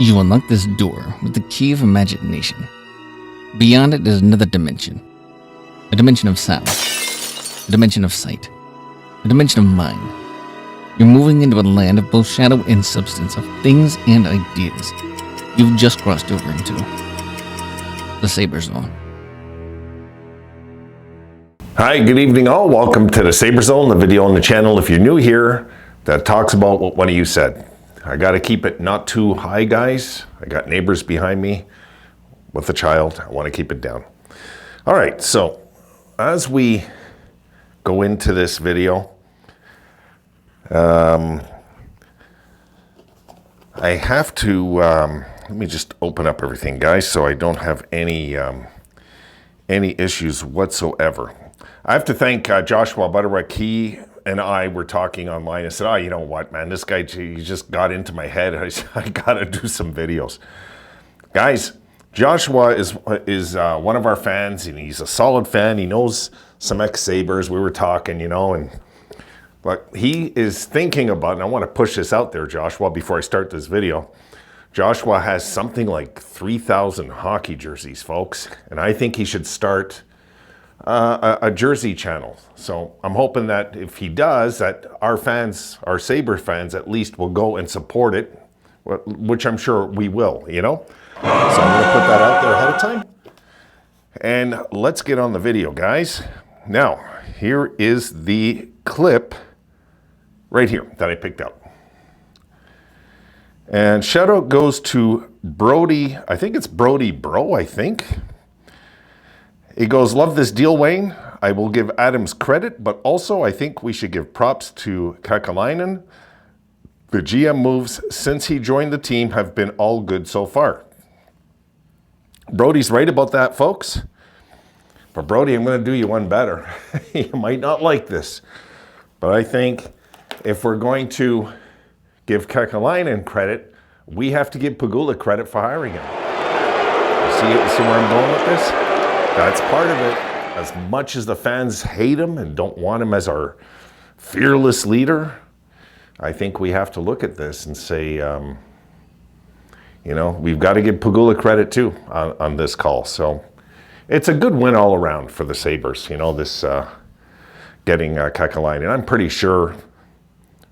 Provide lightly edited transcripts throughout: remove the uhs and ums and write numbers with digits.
You unlock this door with the key of imagination. Beyond it is another dimension. A dimension of sound. A dimension of sight. A dimension of mind. You're moving into a land of both shadow and substance, of things and ideas. You've just crossed over into the Sabres Zone. Hi, good evening all. Welcome to the Sabres Zone, the video on the channel, if you're new here, that talks about what one of you said. I got to keep it not too high, guys. I got neighbors behind me with a child. I want to keep it down. All right, so as we go into this video, I have to, let me just open up everything, guys, so I don't have any issues whatsoever. I have to thank Joshua Butterwick. He and I were talking online. I said, oh, you know what, man, this guy, he just got into my head. I got to do some videos. Guys, Joshua is one of our fans, and he's a solid fan. He knows some ex-Sabres. We were talking, you know, but he is thinking about, and I want to push this out there, Joshua, before I start this video. Joshua has something like 3,000 hockey jerseys, folks, and I think he should start a jersey channel. So I'm hoping that if he does, that our fans, our Sabre fans at least, will go and support it, which I'm sure we will, you know? So I'm gonna put that out there ahead of time. And let's get on the video, guys. Now, here is the clip right here that I picked out. And shout out goes to Brody, I think it's Brody Bro, I think. He goes, love this deal, Wayne. I will give Adams credit, but also I think we should give props to Kakalainen. The GM moves since he joined the team have been all good so far. Brody's right about that, folks. But Brody, I'm going to do you one better. You might not like this, but I think if we're going to give Kakalainen credit, we have to give Pegula credit for hiring him. See where I'm going with this? That's part of it. As much as the fans hate him and don't want him as our fearless leader, I think we have to look at this and say, you know, we've got to give Pegula credit too on this call. So it's a good win all around for the Sabres, you know, this getting Kakalainen. I'm pretty sure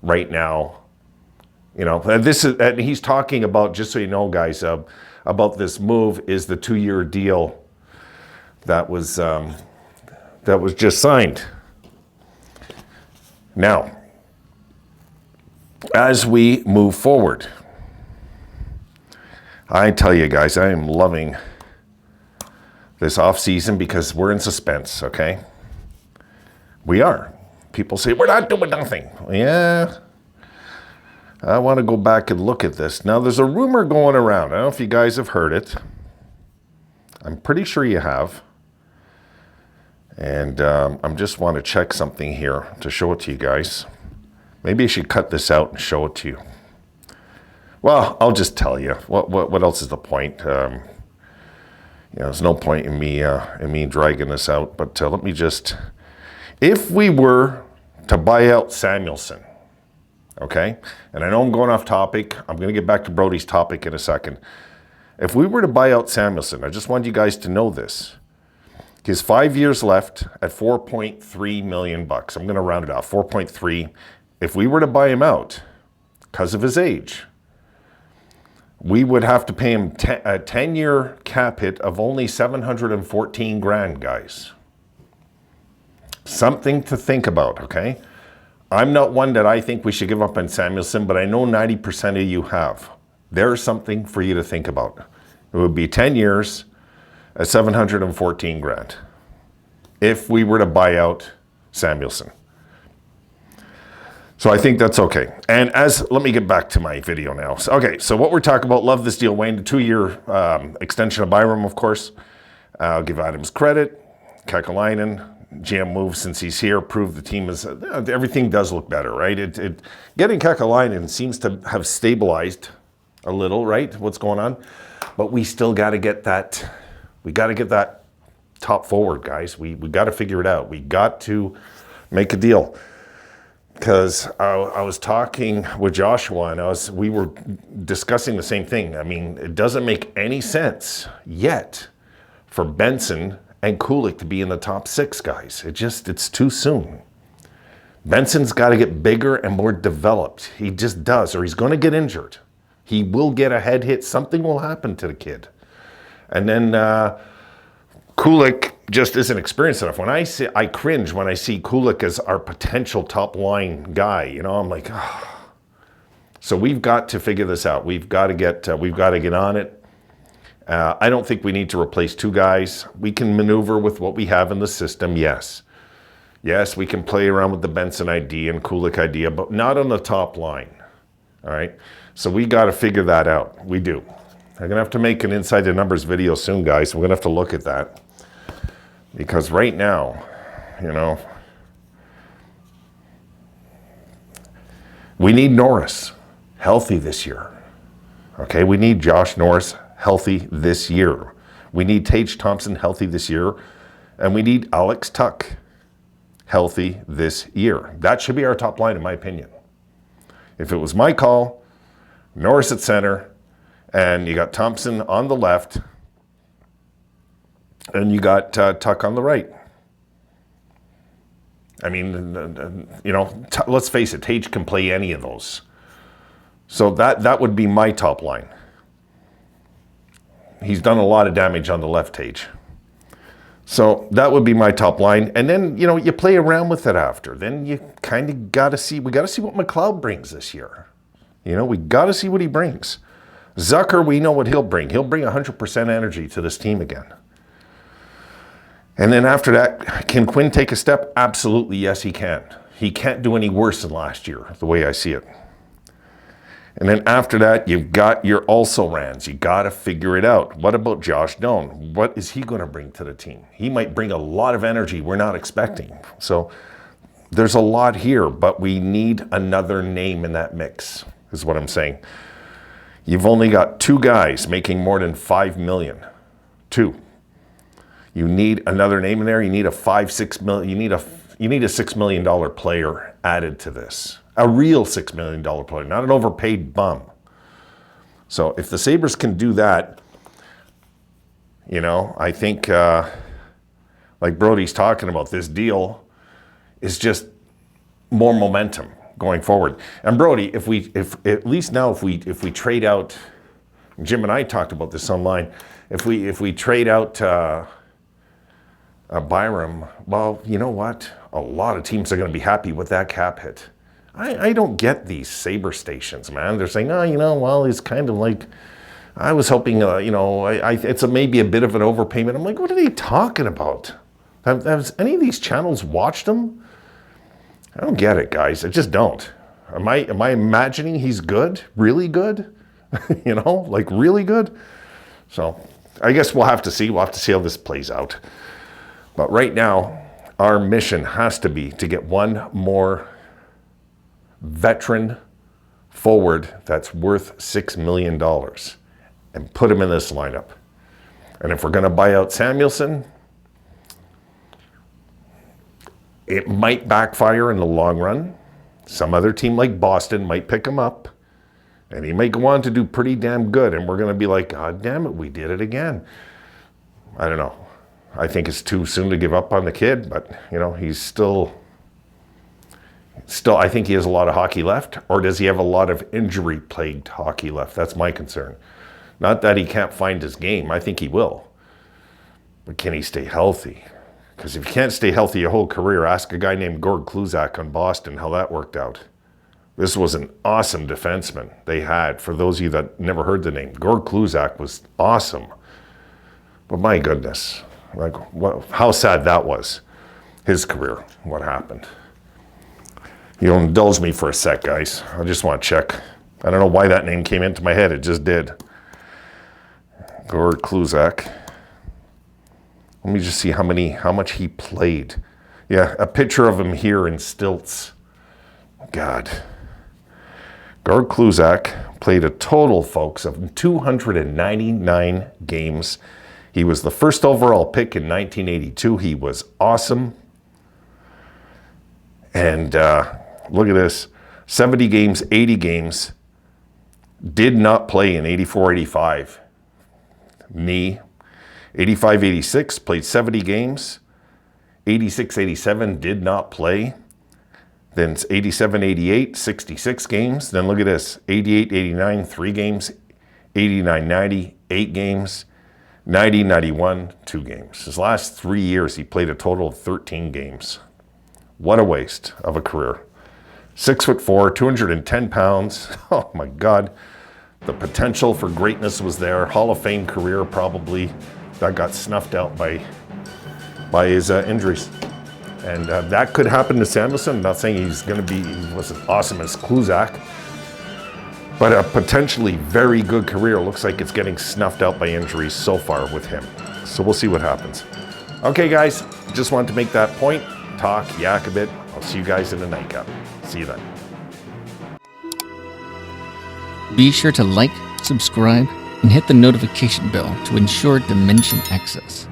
right now, you know, this is, and he's talking about, just so you know, guys, about this move is the 2-year deal that was just signed. Now, as we move forward, I tell you guys, I am loving this off season because we're in suspense, okay? We are. People say, we're not doing nothing. Yeah. I want to go back and look at this. Now, there's a rumor going around. I don't know if you guys have heard it. I'm pretty sure you have. And I just want to check something here to show it to you guys. Maybe I should cut this out and show it to you. Well, I'll just tell you. What else is the point? You know, there's no point in me dragging this out. But let me just, if we were to buy out Samuelsson, okay? And I know I'm going off topic. I'm going to get back to Brody's topic in a second. If we were to buy out Samuelsson, I just want you guys to know this. He has 5 years left at $4.3 million. I'm going to round it off, 4.3. If we were to buy him out, because of his age, we would have to pay him a 10-year cap hit of only $714,000, guys. Something to think about, okay? I'm not one that I think we should give up on Samuelsson, but I know 90% of you have. There's something for you to think about. It would be 10 years at $714,000 if we were to buy out Samuelsson. So I think that's okay. And let me get back to my video now. So, okay, so what we're talking about, love this deal, Wayne, the 2-year extension of Byram, of course. I'll give Adams credit. Kakalainen, GM moves since he's here, proved the team is, everything does look better, right? Getting Kakalainen seems to have stabilized a little, right? What's going on? But we still got to get that, we got to get that top forward, guys. We got to figure it out. We got to make a deal. because I was talking with Joshua and we were discussing the same thing. I mean, it doesn't make any sense yet for Benson and Kulik to be in the top 6, guys. It's too soon. Benson's got to get bigger and more developed. He just does, or he's going to get injured. He will get a head hit. Something will happen to the kid. And then Kulik just isn't experienced enough. I cringe when I see Kulik as our potential top line guy. You know, I'm like, oh. So we've got to figure this out. We've got to get on it. I don't think we need to replace 2 guys. We can maneuver with what we have in the system. Yes, we can play around with the Benson idea and Kulik idea, but not on the top line. All right. So we got to figure that out. We do. I'm gonna have to make an Inside the Numbers video soon, guys. We're gonna have to look at that. Because right now, you know, we need Norris healthy this year. Okay, we need Josh Norris healthy this year. We need Tage Thompson healthy this year. And we need Alex Tuck healthy this year. That should be our top line, in my opinion. If it was my call, Norris at center, and you got Thompson on the left, and you got Tuck on the right. I mean, you know, let's face it, Tage can play any of those. So that would be my top line. He's done a lot of damage on the left, Tage. So that would be my top line. And then, you know, you play around with it after. Then you kind of we got to see what McLeod brings this year. You know, we got to see what he brings. Zucker, we know what he'll bring. He'll bring 100% energy to this team again. And then after that, can Quinn take a step? Absolutely, yes, he can. He can't do any worse than last year, the way I see it. And then after that, you've got your also-rans. You got to figure it out. What about Josh Doan? What is he going to bring to the team? He might bring a lot of energy we're not expecting. So there's a lot here, but we need another name in that mix, is what I'm saying. You've only got 2 guys making more than $5 million. 2. You need another name in there. You need a $6 million. You need a $6 million player added to this. A real $6 million player, not an overpaid bum. So if the Sabres can do that, you know, I think, like Brody's talking about, this deal is just more momentum going forward. And Brody, if at least now if we trade out, Jim and I talked about this online. If we trade out Byram, well, you know what? A lot of teams are going to be happy with that cap hit. I don't get these Sabre stations, man. They're saying, oh, you know, well, he's kind of like, I was hoping, you know, it's maybe a bit of an overpayment. I'm like, what are they talking about? Has any of these channels watched him? I don't get it, guys. I just don't. Am I imagining he's good? Really good? You know, like really good? So I guess we'll have to see. We'll have to see how this plays out. But right now, our mission has to be to get one more veteran forward that's worth $6 million and put him in this lineup. And if we're going to buy out Samuelson, it might backfire in the long run. Some other team like Boston might pick him up, and he might go on to do pretty damn good, and we're going to be like, God damn it, we did it again. I don't know. I think it's too soon to give up on the kid, but, you know, he's still, I think he has a lot of hockey left, or does he have a lot of injury-plagued hockey left? That's my concern. Not that he can't find his game. I think he will. But can he stay healthy? Because if you can't stay healthy your whole career, ask a guy named Gord Kluzak on Boston how that worked out. This was an awesome defenseman they had. For those of you that never heard the name, Gord Kluzak was awesome. But my goodness, like how sad that was. His career, what happened. You'll indulge me for a sec, guys. I just want to check. I don't know why that name came into my head. It just did. Gord Kluzak. Let me just see how much he played. Yeah, a picture of him here in stilts. God. Gord Kluzak played a total, folks, of 299 games. He was the first overall pick in 1982. He was awesome. And Look at this. 70 games, 80 games. Did not play in 84-85. Knee. 85-86, played 70 games. 86-87, did not play. Then 87-88, 66 games. Then look at this. 88-89, 3 games. 89-90, 8 games. 90-91, 2 games. His last 3 years, he played a total of 13 games. What a waste of a career. 6'4", 210 pounds. Oh my God. The potential for greatness was there. Hall of Fame career probably. That got snuffed out by his injuries. And that could happen to Samuelsson. I'm not saying he was as awesome as Kluzak, but a potentially very good career looks like it's getting snuffed out by injuries so far with him. So we'll see what happens. Okay, guys, just wanted to make that point, talk, yak a bit. I'll see you guys in the nightcap. See you then. Be sure to like, subscribe, and hit the notification bell to ensure Dimension access.